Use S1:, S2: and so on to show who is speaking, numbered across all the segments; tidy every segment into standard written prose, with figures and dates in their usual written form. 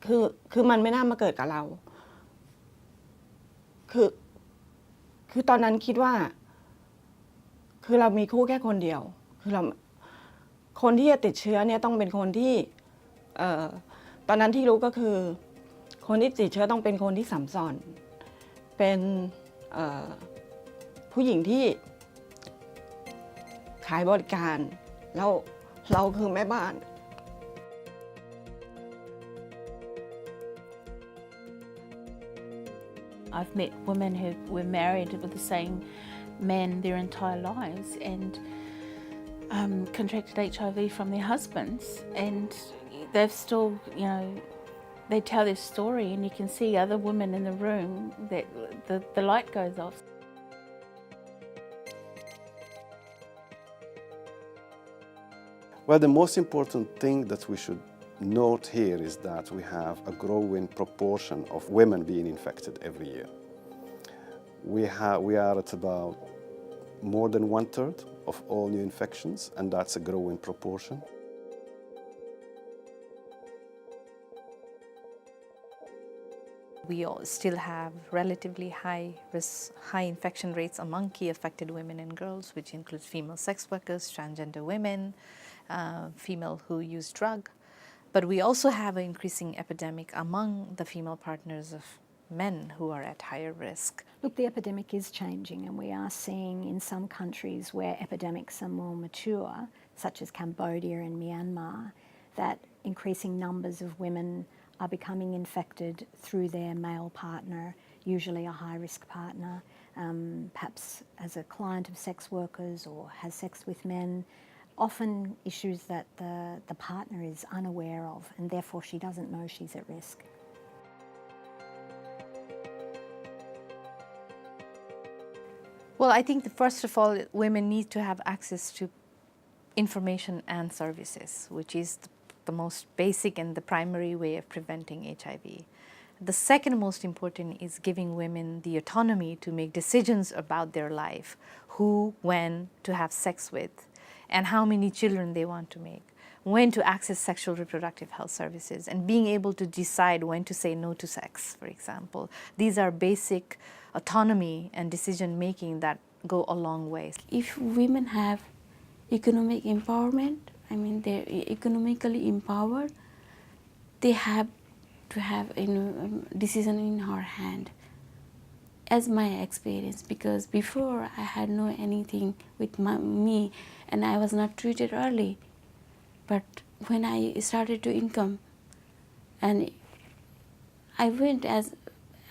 S1: คือมันไม่น่ามาเกิดกับเราคือตอนนั้นคิดว่าคือเรามีคู่แค่คนเดียวคือเราคนที่จะติดเชื้อเนี่ยต้องเป็นคนที่ตอนนั้นที่รู้ก็คือคนที่ติดเชื้อต้องเป็นคนที่สัมสอนเป็นผู้หญิงที่ขายบริการแล้วเราคือแม่บ้าน
S2: I've met women who were married with the same men their entire lives and contracted HIV from their husbands, and they've still, they tell their story, and you can see other women in the room that the light goes off.
S3: Well, the most important thing that we should note here is that we have a growing proportion of women being infected every year. We are at about more than 1/3 of all new infections, and that's a growing proportion.
S4: We still have relatively high infection rates among key affected women and girls, which includes female sex workers, transgender women, female who use drug. But we also have an increasing epidemic among the female partners of men who are at higher risk.
S5: Look, the epidemic is changing, and we are seeing in some countries where epidemics are more mature, such as Cambodia and Myanmar, that increasing numbers of women are becoming infected through their male partner, usually a high-risk partner, perhaps as a client of sex workers or has sex with men. Often issues that the partner is unaware of, and therefore she doesn't know she's at risk.
S4: Well, I think that first of all, women need to have access to information and services, which is the most basic and the primary way of preventing HIV. The second most important is giving women the autonomy to make decisions about their life, who, when to have sex with, and how many children they want to make, when to access sexual reproductive health services, and being able to decide when to say no to sex, for example. These are basic autonomy and decision making that go a long way.
S2: If women have economic empowerment, they're economically empowered, they have to have decision in her hand. As my experience, because before I had no anything with me and I was not treated early, but when I started to income and I went as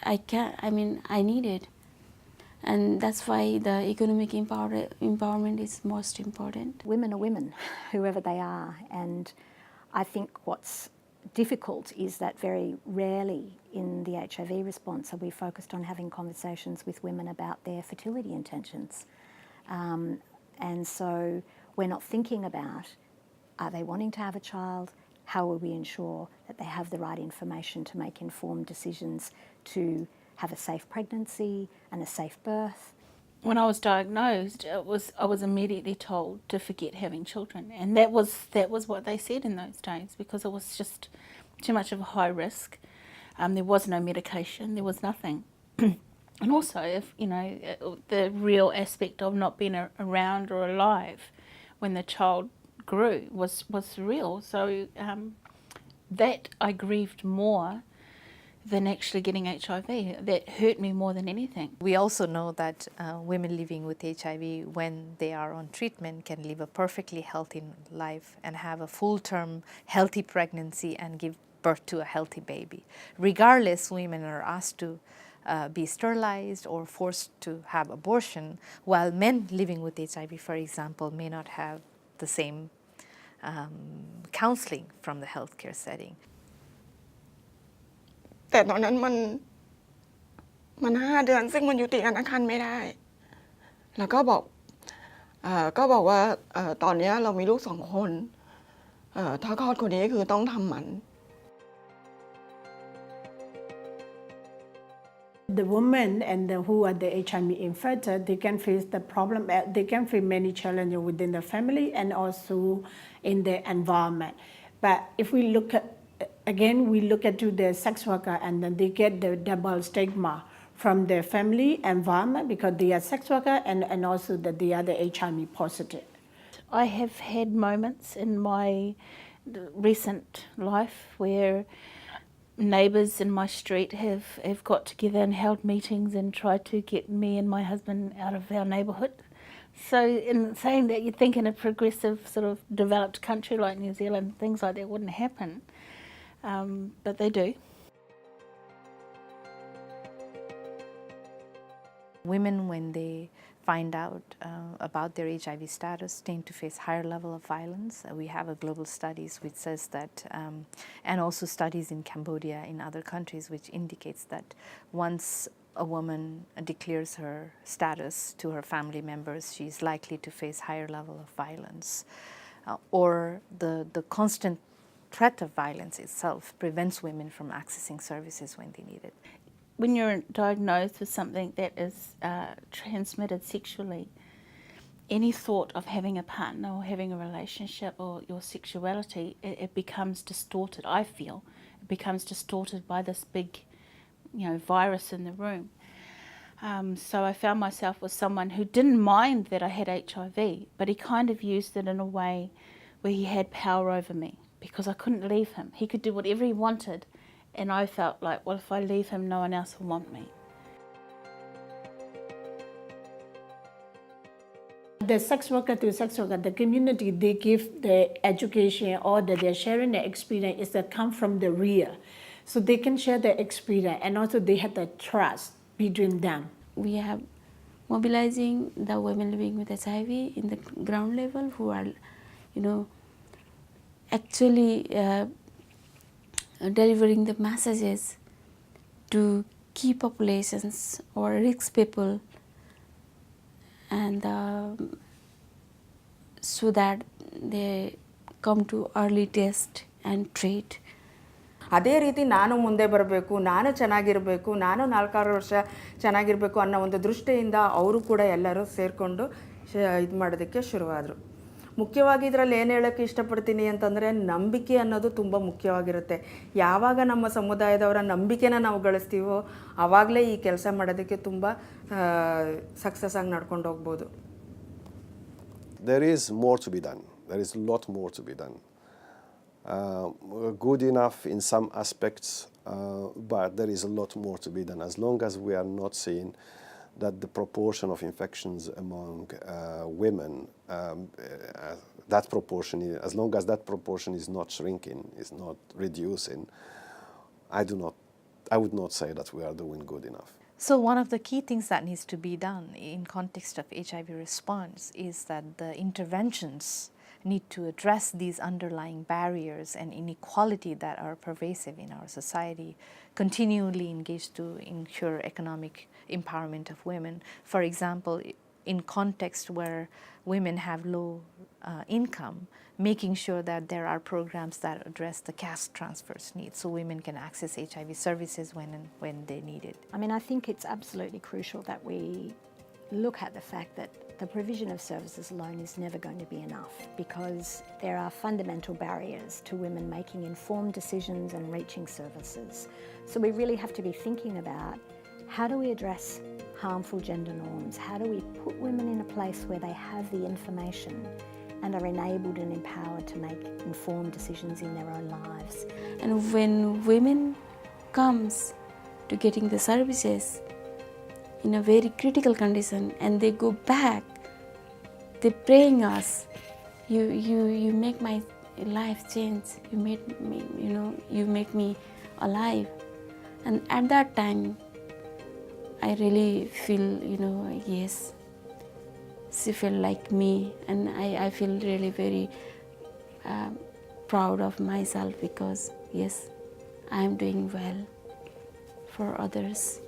S2: I needed, and that's why the economic empowerment is most important.
S5: Women are women, whoever they are, and I think what's difficult is that very rarely in the HIV response are we focused on having conversations with women about their fertility intentions. And so we're not thinking about, are they wanting to have a child? How will we ensure that they have the right information to make informed decisions to have a safe pregnancy and a safe birth?
S2: When I was diagnosed, I was immediately told to forget having children, and that was what they said in those days, because it was just too much of a high risk. There was no medication, there was nothing. And also, if the real aspect of not being around or alive when the child grew was real. So that I grieved more than actually getting HIV. That hurt me more than anything.
S4: We also know that women living with HIV, when they are on treatment, can live a perfectly healthy life and have a full-term healthy pregnancy and give birth to a healthy baby. Regardless, women are asked to be sterilized or forced to have abortion, while men living with HIV, for example, may not have the same counseling from the healthcare setting.
S1: แต่ตอนนั้นมัน5 เดือนซึ่งมันยุติการตั้งครรภ์ไม่ได้ แล้วก็บอกว่าตอนนี้เรามีลูก2 คนถ้าคลอดคนนี้คือต้องทำหมัน
S6: The women and who are the HIV infected, they can face the problem. They can face many challenges within the family and also in the environment. But if we look at Again, we look at to the sex worker and then they get the double stigma from their family environment because they are sex worker and also that they are the HIV positive. I have had moments in my recent life where neighbours in my street have got together and held meetings and tried to get me and my husband out of our neighbourhood. So in saying that, you'd think in a progressive sort of developed country like New Zealand, things like that wouldn't happen, but they do.
S4: Women, when they find out about their HIV status, tend to face higher level of violence. We have a global studies which says that, and also studies in Cambodia, in other countries, which indicates that once a woman declares her status to her family members, she is likely to face higher level of violence, or the constant threat of violence itself prevents women from accessing services when they need it.
S2: When you're diagnosed with something that is transmitted sexually, any thought of having a partner or having a relationship or your sexuality, it becomes distorted, I feel. It becomes distorted by this big, virus in the room. So I found myself with someone who didn't mind that I had HIV, but he kind of used it in a way where he had power over me because I couldn't leave him. He could do whatever he wanted, and I felt like, well, if I leave him, no one else will want me.
S6: The sex worker to sex worker, the community, they give the education or that they're sharing their experience is that come from the real. So they can share their experience and also they have the trust between them.
S2: We are mobilizing the women living with HIV in the ground level who are, actually delivering the messages to key populations or risk people, and so that they come to early test and treat.
S1: ಅದೇ ರೀತಿ ನಾನು ಮುಂದೆ ಬರಬೇಕು, ನಾನು ಚೆನ್ನಾಗಿರಬೇಕು, ನಾನು 4-6 ವರ್ಷ ಚೆನ್ನಾಗಿರಬೇಕು ಅನ್ನೋ ಒಂದು ದೃಷ್ಟಿಯಿಂದ ಅವರು ಕೂಡ ಎಲ್ಲರೂ ಸೇರಿಕೊಂಡು ಇದು ಮಾಡೋದಕ್ಕೆ ಶುರುವಾದರು. ಮುಖ್ಯವಾಗಿ ಇದರಲ್ಲಿ ಏನು ಹೇಳೋಕ್ಕೆ ಇಷ್ಟಪಡ್ತೀನಿ ಅಂತಂದರೆ, ನಂಬಿಕೆ ಅನ್ನೋದು ತುಂಬ ಮುಖ್ಯವಾಗಿರುತ್ತೆ. ಯಾವಾಗ ನಮ್ಮ ಸಮುದಾಯದವರ ನಂಬಿಕೆನ ನಾವು ಗಳಿಸ್ತೀವೋ ಆವಾಗಲೇ ಈ ಕೆಲಸ ಮಾಡೋದಕ್ಕೆ ತುಂಬ ಸಕ್ಸಸ್ ಆಗಿ ನಡ್ಕೊಂಡು ಹೋಗ್ಬೋದು.
S3: There is more to be done. There is a lot more to be done. Good enough in some aspects, but there is a lot more to be done. As long as we are not seeing that the proportion of infections among women, that proportion, as long as that proportion is not shrinking, is not reducing, I would not say that we are doing good enough.
S4: So one of the key things that needs to be done in context of HIV response is that the interventions need to address these underlying barriers and inequality that are pervasive in our society, continually engage to ensure economic empowerment of women. For example, in context where women have low income, making sure that there are programs that address the caste transfers needs so women can access HIV services when they need it.
S5: I mean, I think it's absolutely crucial that we look at the fact that the provision of services alone is never going to be enough because there are fundamental barriers to women making informed decisions and reaching services. So we really have to be thinking about how do we address harmful gender norms? How do we put women in a place where they have the information and are enabled and empowered to make informed decisions in their own lives?
S2: And when women comes to getting the services in a very critical condition and they go back, they praying us, you make my life change, you make me, you make me alive. And at that time I really feel, yes, she felt like me, and I feel really very proud of myself because yes, I am doing well for others.